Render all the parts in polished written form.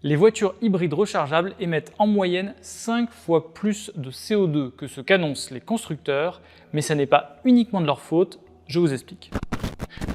Les voitures hybrides rechargeables émettent en moyenne 5 fois plus de CO2 que ce qu'annoncent les constructeurs, mais ça n'est pas uniquement de leur faute, je vous explique.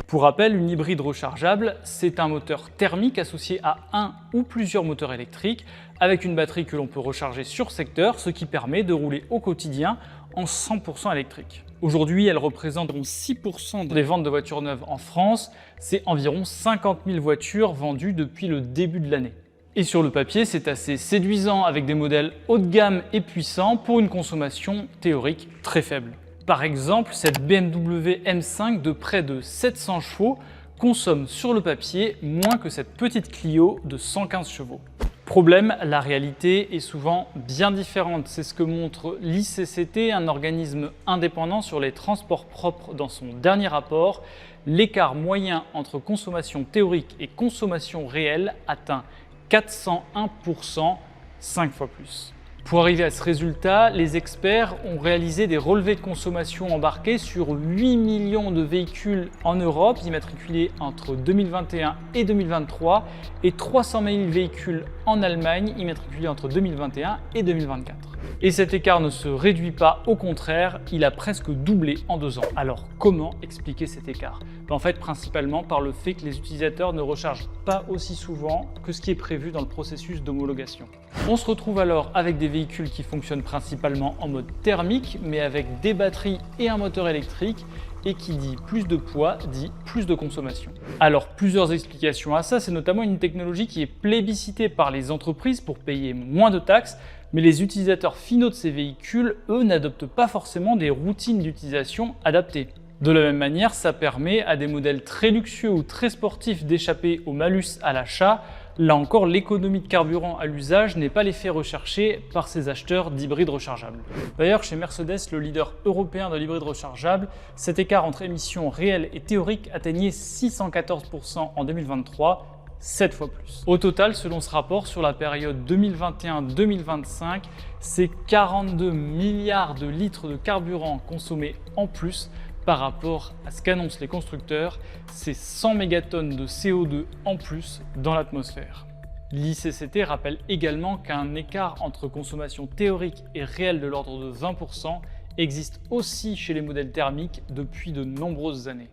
Pour rappel, une hybride rechargeable, c'est un moteur thermique associé à un ou plusieurs moteurs électriques avec une batterie que l'on peut recharger sur secteur, ce qui permet de rouler au quotidien en 100% électrique. Aujourd'hui, elle représente environ 6% des ventes de voitures neuves en France, c'est environ 50 000 voitures vendues depuis le début de l'année. Et sur le papier, c'est assez séduisant avec des modèles haut de gamme et puissants pour une consommation théorique très faible. Par exemple, cette BMW M5 de près de 700 chevaux consomme sur le papier moins que cette petite Clio de 115 chevaux. Problème, la réalité est souvent bien différente. C'est ce que montre l'ICCT, un organisme indépendant sur les transports propres dans son dernier rapport. L'écart moyen entre consommation théorique et consommation réelle atteint 401%, 5 fois plus. Pour arriver à ce résultat, les experts ont réalisé des relevés de consommation embarqués sur 8 millions de véhicules en Europe, immatriculés entre 2021 et 2023, et 300 000 véhicules en Allemagne, immatriculés entre 2021 et 2024. Et cet écart ne se réduit pas, au contraire, il a presque doublé en 2 ans. Alors comment expliquer cet écart? En fait, principalement par le fait que les utilisateurs ne rechargent pas aussi souvent que ce qui est prévu dans le processus d'homologation. On se retrouve alors avec des véhicules qui fonctionnent principalement en mode thermique, mais avec des batteries et un moteur électrique, et qui dit plus de poids, dit plus de consommation. Alors plusieurs explications à ça, c'est notamment une technologie qui est plébiscitée par les entreprises pour payer moins de taxes, mais les utilisateurs finaux de ces véhicules, eux, n'adoptent pas forcément des routines d'utilisation adaptées. De la même manière, ça permet à des modèles très luxueux ou très sportifs d'échapper au malus à l'achat. Là encore, l'économie de carburant à l'usage n'est pas l'effet recherché par ces acheteurs d'hybrides rechargeables. D'ailleurs, chez Mercedes, le leader européen de l'hybride rechargeable, cet écart entre émissions réelles et théoriques atteignait 614% en 2023, 7 fois plus. Au total, selon ce rapport, sur la période 2021-2025, c'est 42 milliards de litres de carburant consommés en plus par rapport à ce qu'annoncent les constructeurs, c'est 100 mégatonnes de CO2 en plus dans l'atmosphère. L'ICCT rappelle également qu'un écart entre consommation théorique et réelle de l'ordre de 20% existe aussi chez les modèles thermiques depuis de nombreuses années.